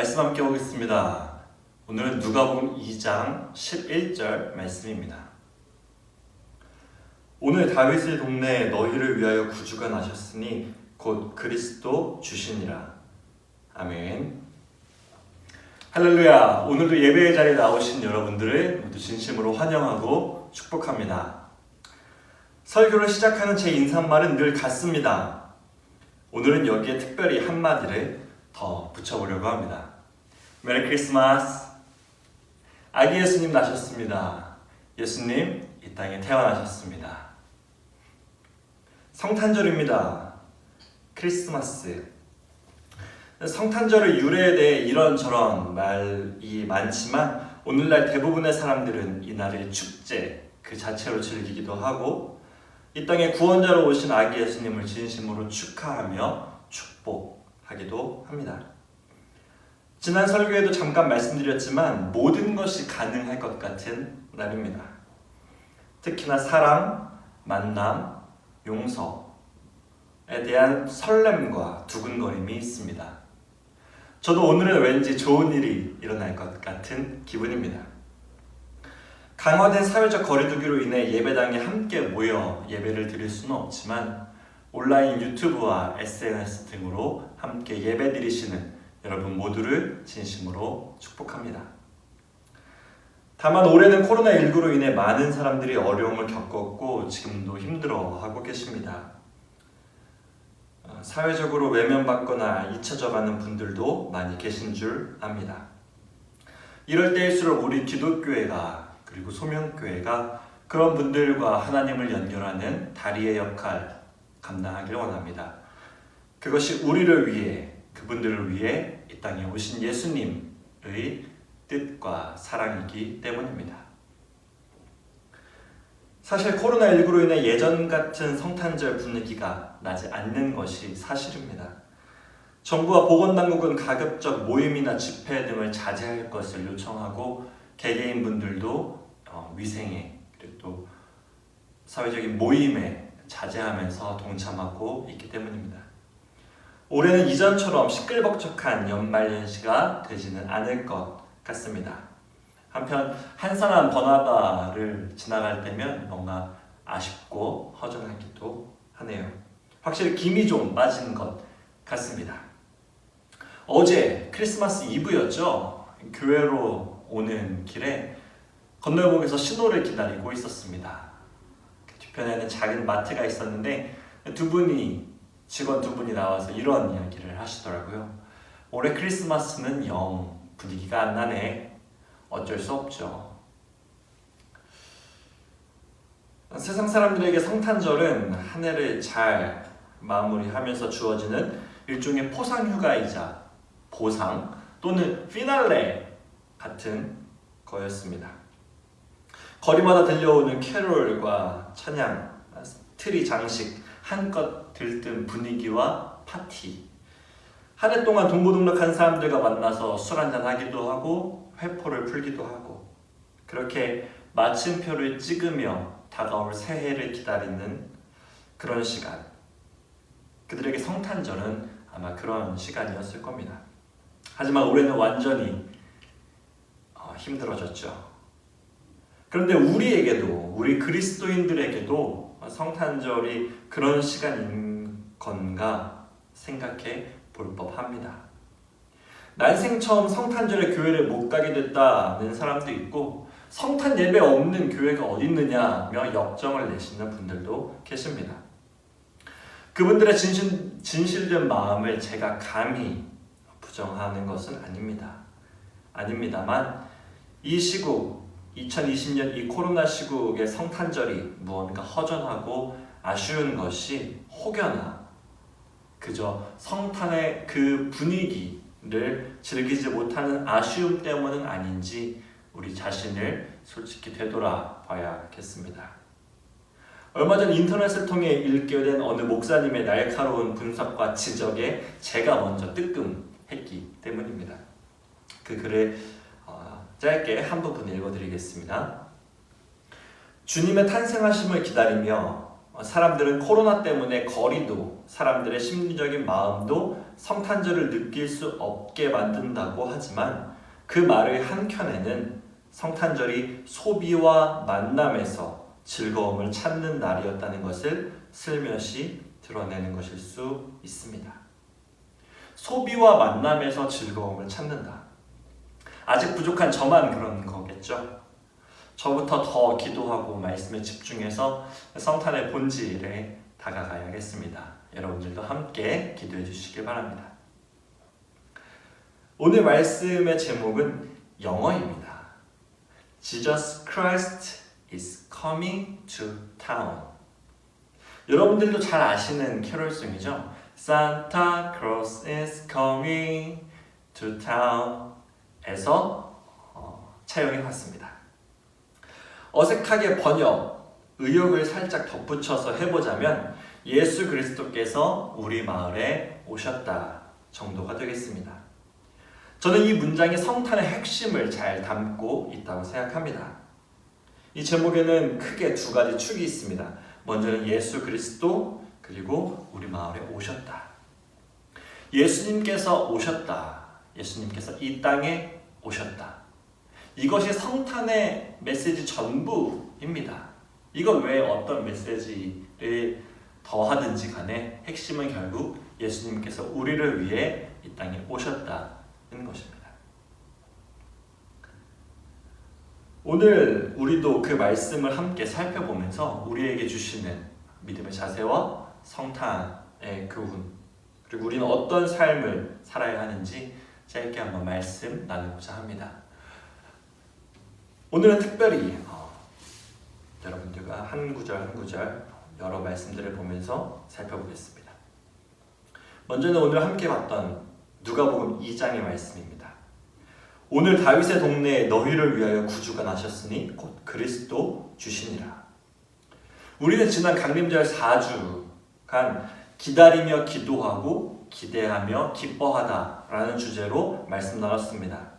말씀 함께 보겠습니다. 오늘은 누가복음 2장 11절 말씀입니다. 오늘 다윗의 동네에 너희를 위하여 구주가 나셨으니 곧 그리스도 주시니라. 아멘. 할렐루야. 오늘도 예배의 자리에 나오신 여러분들을 모두 진심으로 환영하고 축복합니다. 설교를 시작하는 제 인사말은 늘 같습니다. 오늘은 여기에 특별히 한마디를 더 붙여보려고 합니다. 메리 크리스마스. 아기 예수님 나셨습니다. 예수님 이 땅에 태어나셨습니다. 성탄절입니다. 크리스마스. 성탄절의 유래에 대해 이런저런 말이 많지만 오늘날 대부분의 사람들은 이 날을 축제 그 자체로 즐기기도 하고 이 땅에 구원자로 오신 아기 예수님을 진심으로 축하하며 축복하기도 합니다. 지난 설교에도 잠깐 말씀드렸지만 모든 것이 가능할 것 같은 날입니다. 특히나 사랑, 만남, 용서에 대한 설렘과 두근거림이 있습니다. 저도 오늘은 왠지 좋은 일이 일어날 것 같은 기분입니다. 강화된 사회적 거리두기로 인해 예배당에 함께 모여 예배를 드릴 수는 없지만 온라인 유튜브와 SNS 등으로 함께 예배 드리시는 여러분 모두를 진심으로 축복합니다. 다만 올해는 코로나19로 인해 많은 사람들이 어려움을 겪었고 지금도 힘들어하고 계십니다. 사회적으로 외면받거나 잊혀져가는 분들도 많이 계신 줄 압니다. 이럴 때일수록 우리 기독교회가 그리고 소명교회가 그런 분들과 하나님을 연결하는 다리의 역할 감당하기를 원합니다. 그것이 우리를 위해 그분들을 위해 이 땅에 오신 예수님의 뜻과 사랑이기 때문입니다. 사실 코로나19로 인해 예전 같은 성탄절 분위기가 나지 않는 것이 사실입니다. 정부와 보건당국은 가급적 모임이나 집회 등을 자제할 것을 요청하고 개개인분들도 위생에 그리고 또 사회적인 모임에 자제하면서 동참하고 있기 때문입니다. 올해는 이전처럼 시끌벅적한 연말연시가 되지는 않을 것 같습니다. 한편 한산한 번화가를 지나갈 때면 뭔가 아쉽고 허전하기도 하네요. 확실히 김이 좀 빠진 것 같습니다. 어제 크리스마스 이브였죠. 교회로 오는 길에 건널목에서 신호를 기다리고 있었습니다. 뒤편에는 작은 마트가 있었는데 직원 두 분이 나와서 이런 이야기를 하시더라고요. 올해 크리스마스는 영 분위기가 안 나네. 어쩔 수 없죠. 세상 사람들에게 성탄절은 한 해를 잘 마무리하면서 주어지는 일종의 포상휴가이자 보상 또는 피날레 같은 거였습니다. 거리마다 들려오는 캐롤과 찬양, 트리 장식, 한껏 들뜬 분위기와 파티. 한 해 동안 동고동락한 사람들과 만나서 술 한잔 하기도 하고 회포를 풀기도 하고 그렇게 마침표를 찍으며 다가올 새해를 기다리는 그런 시간. 그들에게 성탄절은 아마 그런 시간이었을 겁니다. 하지만 올해는 완전히 힘들어졌죠. 그런데 우리 그리스도인들에게도 성탄절이 그런 시간인 건가 생각해 볼 법합니다. 난생 처음 성탄절에 교회를 못 가게 됐다는 사람도 있고 성탄 예배 없는 교회가 어디 있느냐며 역정을 내시는 분들도 계십니다. 그분들의 진실된 마음을 제가 감히 부정하는 것은 아닙니다만 이 시국 2020년 이 코로나 시국의 성탄절이 무언가 허전하고 아쉬운 것이 혹여나 그저 성탄의 그 분위기를 즐기지 못하는 아쉬움 때문은 아닌지 우리 자신을 솔직히 되돌아봐야겠습니다. 얼마 전 인터넷을 통해 읽게 된 어느 목사님의 날카로운 분석과 지적에 제가 먼저 뜨끔했기 때문입니다. 그 글을 짧게 한 부분 읽어드리겠습니다. 주님의 탄생하심을 기다리며 사람들은 코로나 때문에 거리도, 사람들의 심리적인 마음도 성탄절을 느낄 수 없게 만든다고 하지만 그 말의 한켠에는 성탄절이 소비와 만남에서 즐거움을 찾는 날이었다는 것을 슬며시 드러내는 것일 수 있습니다. 소비와 만남에서 즐거움을 찾는다. 아직 부족한 저만 그런 거겠죠? 저부터 더 기도하고 말씀에 집중해서 성탄의 본질에 다가가야겠습니다. 여러분들도 함께 기도해 주시길 바랍니다. 오늘 말씀의 제목은 영어입니다. Jesus Christ is coming to town. 여러분들도 잘 아시는 캐롤송이죠? Santa Claus is coming to town 에서 차용해 봤습니다. 어색하게 번역, 의역을 살짝 덧붙여서 해보자면 예수 그리스도께서 우리 마을에 오셨다 정도가 되겠습니다. 저는 이 문장이 성탄의 핵심을 잘 담고 있다고 생각합니다. 이 제목에는 크게 두 가지 축이 있습니다. 먼저는 예수 그리스도, 그리고 우리 마을에 오셨다. 예수님께서 오셨다. 예수님께서 이 땅에 오셨다. 이것이 성탄의 메시지 전부입니다. 이건 왜 어떤 메시지를 더하든지 간에 핵심은 결국 예수님께서 우리를 위해 이 땅에 오셨다는 것입니다. 오늘 우리도 그 말씀을 함께 살펴보면서 우리에게 주시는 믿음의 자세와 성탄의 교훈, 그리고 우리는 어떤 삶을 살아야 하는지 짧게 한번 말씀 나누고자 합니다. 오늘은 특별히 여러분들과 한 구절 한 구절 여러 말씀들을 보면서 살펴보겠습니다. 먼저는 오늘 함께 봤던 누가복음 2장의 말씀입니다. 오늘 다윗의 동네에 너희를 위하여 구주가 나셨으니 곧 그리스도 주시니라. 우리는 지난 강림절 4주간 기다리며 기도하고 기대하며 기뻐하다라는 주제로 말씀 나눴습니다.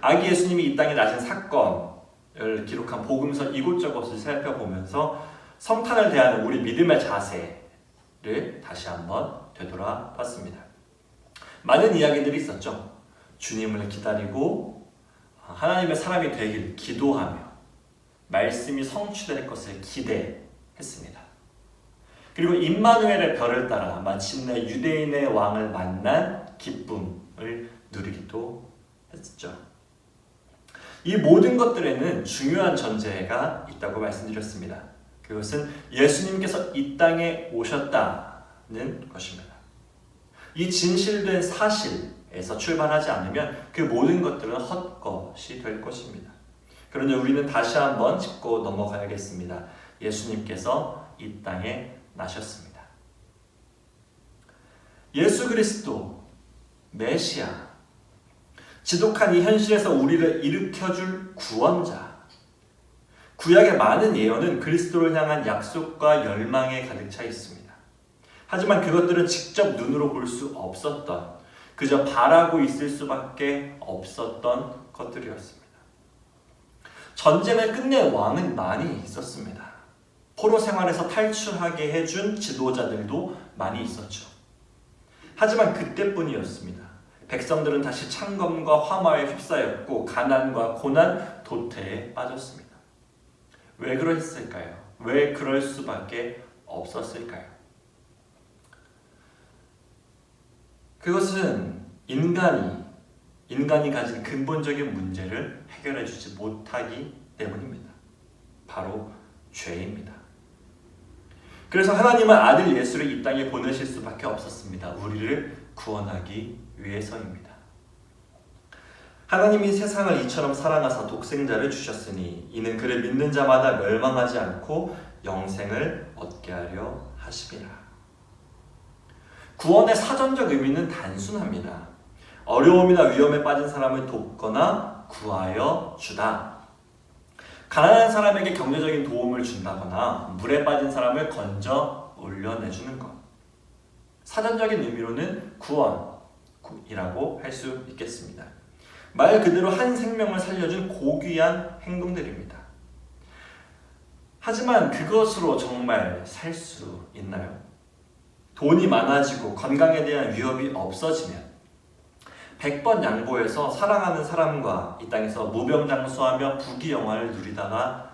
아기 예수님이 이 땅에 나신 사건을 기록한 복음서 이곳저곳을 살펴보면서 성탄을 대하는 우리 믿음의 자세를 다시 한번 되돌아봤습니다. 많은 이야기들이 있었죠. 주님을 기다리고 하나님의 사람이 되길 기도하며 말씀이 성취될 것을 기대했습니다. 그리고 임마누엘의 별을 따라 마침내 유대인의 왕을 만난 기쁨을 누리기도 했죠. 이 모든 것들에는 중요한 전제가 있다고 말씀드렸습니다. 그것은 예수님께서 이 땅에 오셨다는 것입니다. 이 진실된 사실에서 출발하지 않으면 그 모든 것들은 헛것이 될 것입니다. 그런데 우리는 다시 한번 짚고 넘어가야겠습니다. 예수님께서 이 땅에 나셨습니다. 예수 그리스도, 메시아, 지독한 이 현실에서 우리를 일으켜줄 구원자. 구약의 많은 예언은 그리스도를 향한 약속과 열망에 가득 차 있습니다. 하지만 그것들은 직접 눈으로 볼 수 없었던, 그저 바라고 있을 수밖에 없었던 것들이었습니다. 전쟁을 끝낸 왕은 많이 있었습니다. 포로 생활에서 탈출하게 해준 지도자들도 많이 있었죠. 하지만 그때뿐이었습니다. 백성들은 다시 창검과 화마에 휩싸였고 가난과 고난, 도태에 빠졌습니다. 왜 그랬을까요? 왜 그럴 수밖에 없었을까요? 그것은 인간이 가진 근본적인 문제를 해결해 주지 못하기 때문입니다. 바로 죄입니다. 그래서 하나님은 아들 예수를 이 땅에 보내실 수밖에 없었습니다. 우리를 구원하기 위해서입니다. 하나님이 세상을 이처럼 사랑하사 독생자를 주셨으니 이는 그를 믿는 자마다 멸망하지 않고 영생을 얻게 하려 하심이라. 구원의 사전적 의미는 단순합니다. 어려움이나 위험에 빠진 사람을 돕거나 구하여 주다. 가난한 사람에게 경제적인 도움을 준다거나 물에 빠진 사람을 건져 올려내주는 것. 사전적인 의미로는 구원이라고 할 수 있겠습니다. 말 그대로 한 생명을 살려준 고귀한 행동들입니다. 하지만 그것으로 정말 살 수 있나요? 돈이 많아지고 건강에 대한 위협이 없어지면 100번 양보해서 사랑하는 사람과 이 땅에서 무병장수하며 부귀영화를 누리다가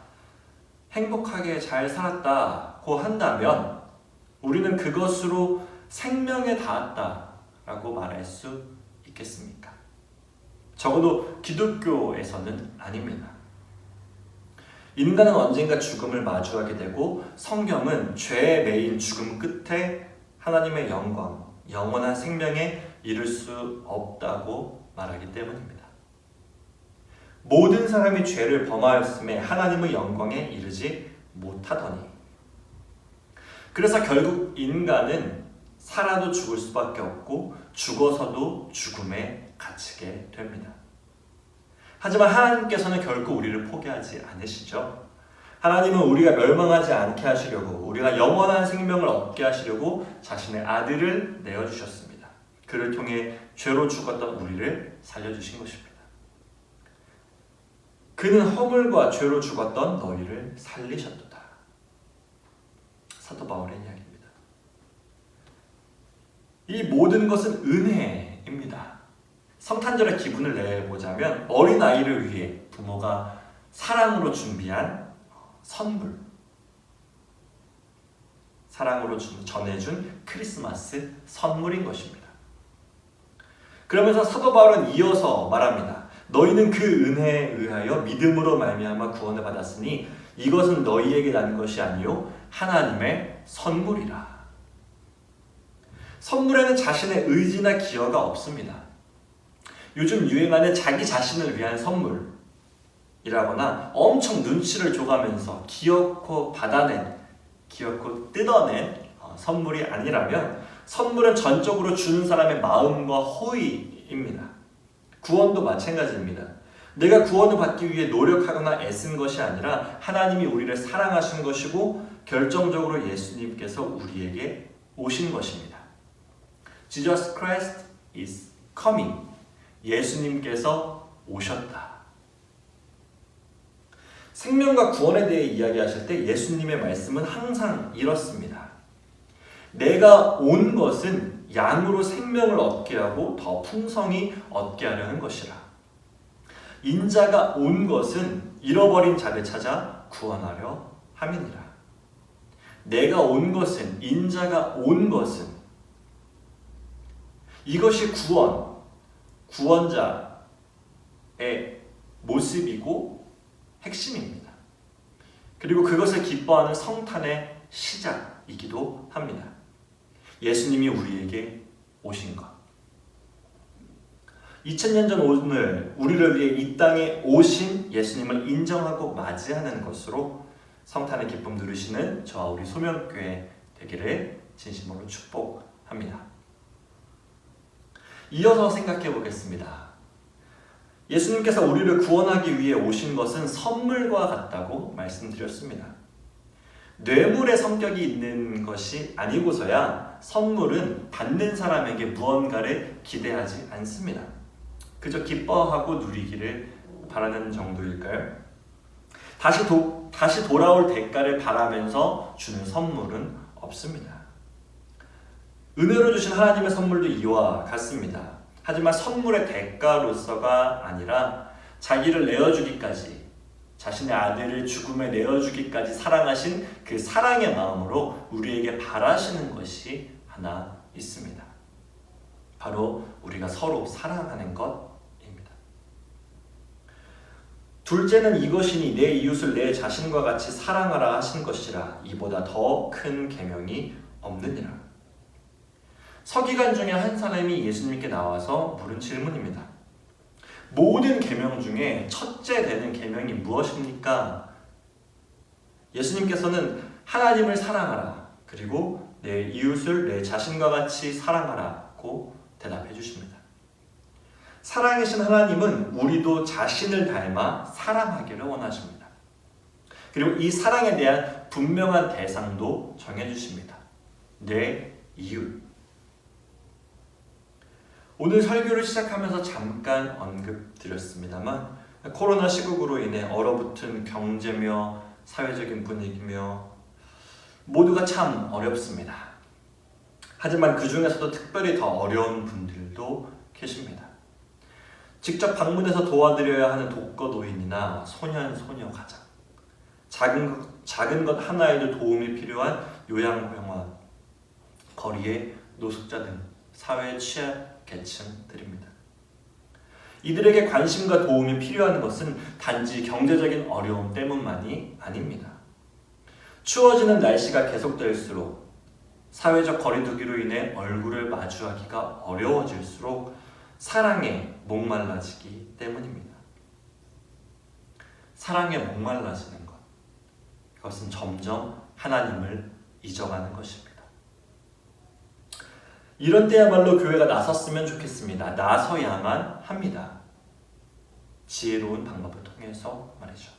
행복하게 잘 살았다고 한다면 우리는 그것으로 생명에 닿았다라고 말할 수 있겠습니까? 적어도 기독교에서는 아닙니다. 인간은 언젠가 죽음을 마주하게 되고 성경은 죄에 매인 죽음 끝에 하나님의 영광, 영원한 생명에 이를 수 없다고 말하기 때문입니다. 모든 사람이 죄를 범하였음에 하나님의 영광에 이르지 못하더니 그래서 결국 인간은 살아도 죽을 수밖에 없고 죽어서도 죽음에 갇히게 됩니다. 하지만 하나님께서는 결코 우리를 포기하지 않으시죠. 하나님은 우리가 멸망하지 않게 하시려고 우리가 영원한 생명을 얻게 하시려고 자신의 아들을 내어주셨습니다. 그를 통해 죄로 죽었던 우리를 살려주신 것입니다. 그는 허물과 죄로 죽었던 너희를 살리셨도다. 사도 바울의 이야기입니다. 이 모든 것은 은혜입니다. 성탄절의 기분을 내보자면 어린아이를 위해 부모가 사랑으로 준비한 선물, 사랑으로 전해준 크리스마스 선물인 것입니다. 그러면서 사도 바울은 이어서 말합니다. 너희는 그 은혜에 의하여 믿음으로 말미암아 구원을 받았으니 이것은 너희에게 난 것이 아니요 하나님의 선물이라. 선물에는 자신의 의지나 기여가 없습니다. 요즘 유행하는 자기 자신을 위한 선물이라거나 엄청 눈치를 줘가면서 기어코 받아낸, 기어코 뜯어낸 선물이 아니라면 선물은 전적으로 주는 사람의 마음과 호의입니다. 구원도 마찬가지입니다. 내가 구원을 받기 위해 노력하거나 애쓴 것이 아니라 하나님이 우리를 사랑하신 것이고 결정적으로 예수님께서 우리에게 오신 것입니다. Jesus Christ is coming. 예수님께서 오셨다. 생명과 구원에 대해 이야기하실 때 예수님의 말씀은 항상 이렇습니다. 내가 온 것은 양으로 생명을 얻게 하고 더 풍성히 얻게 하려는 것이라. 인자가 온 것은 잃어버린 자를 찾아 구원하려 함이니라. 내가 온 것은, 인자가 온 것은 이것이 구원자의 모습이고 핵심입니다. 그리고 그것을 기뻐하는 성탄의 시작이기도 합니다. 예수님이 우리에게 오신 것. 2000년 전 오늘 우리를 위해 이 땅에 오신 예수님을 인정하고 맞이하는 것으로 성탄의 기쁨 누리시는 저와 우리 소명교회 되기를 진심으로 축복합니다. 이어서 생각해 보겠습니다. 예수님께서 우리를 구원하기 위해 오신 것은 선물과 같다고 말씀드렸습니다. 뇌물의 성격이 있는 것이 아니고서야 선물은 받는 사람에게 무언가를 기대하지 않습니다. 그저 기뻐하고 누리기를 바라는 정도일까요? 다시 돌아올 대가를 바라면서 주는 선물은 없습니다. 은혜로 주신 하나님의 선물도 이와 같습니다. 하지만 선물의 대가로서가 아니라 자기를 내어주기까지, 자신의 아들을 죽음에 내어주기까지 사랑하신 그 사랑의 마음으로 우리에게 바라시는 것이 하나 있습니다. 바로 우리가 서로 사랑하는 것입니다. 둘째는 이것이니 내 이웃을 내 자신과 같이 사랑하라 하신 것이라. 이보다 더 큰 계명이 없느니라. 서기관 중에 한 사람이 예수님께 나와서 물은 질문입니다. 모든 계명 중에 첫째 되는 계명이 무엇입니까? 예수님께서는 하나님을 사랑하라, 그리고 내 이웃을 내 자신과 같이 사랑하라고 대답해 주십니다. 사랑이신 하나님은 우리도 자신을 닮아 사랑하기를 원하십니다. 그리고 이 사랑에 대한 분명한 대상도 정해주십니다. 내 이웃. 오늘 설교를 시작하면서 잠깐 언급드렸습니다만 코로나 시국으로 인해 얼어붙은 경제며 사회적인 분위기며 모두가 참 어렵습니다. 하지만 그 중에서도 특별히 더 어려운 분들도 계십니다. 직접 방문해서 도와드려야 하는 독거노인이나 소년, 소녀 가장, 작은 것 하나에도 도움이 필요한 요양병원, 거리의 노숙자 등 사회 취약 계층들입니다. 이들에게 관심과 도움이 필요한 것은 단지 경제적인 어려움 때문만이 아닙니다. 추워지는 날씨가 계속될수록 사회적 거리두기로 인해 얼굴을 마주하기가 어려워질수록 사랑에 목말라지기 때문입니다. 사랑에 목말라지는 것, 그것은 점점 하나님을 잊어가는 것입니다. 이런 때야말로 교회가 나섰으면 좋겠습니다. 나서야만 합니다. 지혜로운 방법을 통해서 말이죠.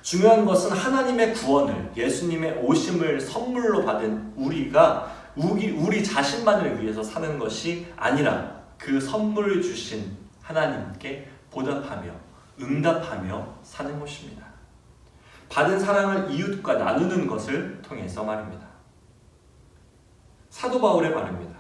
중요한 것은 하나님의 구원을, 예수님의 오심을 선물로 받은 우리 자신만을 위해서 사는 것이 아니라 그 선물을 주신 하나님께 보답하며 응답하며 사는 것입니다. 받은 사랑을 이웃과 나누는 것을 통해서 말입니다. 사도 바울의 말입니다.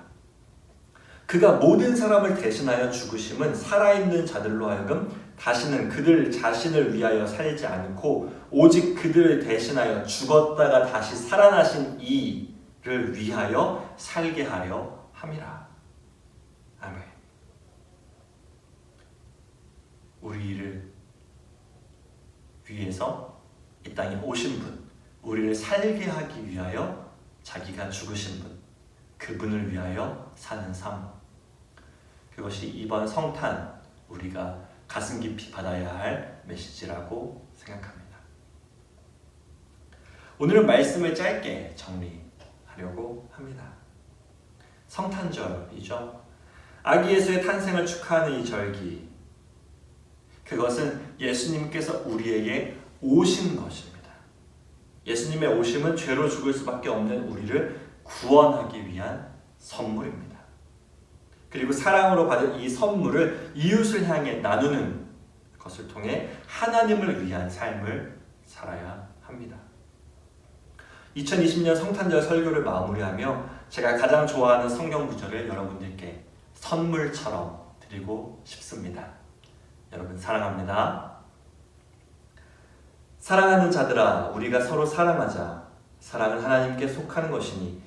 그가 모든 사람을 대신하여 죽으심은 살아있는 자들로 하여금 다시는 그들 자신을 위하여 살지 않고 오직 그들을 대신하여 죽었다가 다시 살아나신 이를 위하여 살게 하려 함이라. 아멘. 우리를 위해서 이 땅에 오신 분, 우리를 살게 하기 위하여 자기가 죽으신 분, 그분을 위하여 사는 삶, 그것이 이번 성탄 우리가 가슴 깊이 받아야 할 메시지라고 생각합니다. 오늘은 말씀을 짧게 정리하려고 합니다. 성탄절이죠. 아기 예수의 탄생을 축하하는 이 절기, 그것은 예수님께서 우리에게 오신 것입니다. 예수님의 오심은 죄로 죽을 수밖에 없는 우리를 구원하기 위한 선물입니다. 그리고 사랑으로 받은 이 선물을 이웃을 향해 나누는 것을 통해 하나님을 위한 삶을 살아야 합니다. 2020년 성탄절 설교를 마무리하며 제가 가장 좋아하는 성경 구절을 여러분들께 선물처럼 드리고 싶습니다. 여러분 사랑합니다. 사랑하는 자들아, 우리가 서로 사랑하자. 사랑은 하나님께 속하는 것이니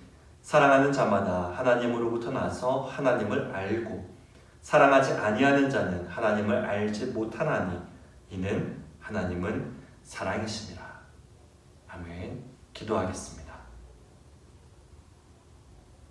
사랑하는 자마다 하나님으로부터 나서 하나님을 알고 사랑하지 아니하는 자는 하나님을 알지 못하나니 이는 하나님은 사랑이심이라. 아멘. 기도하겠습니다.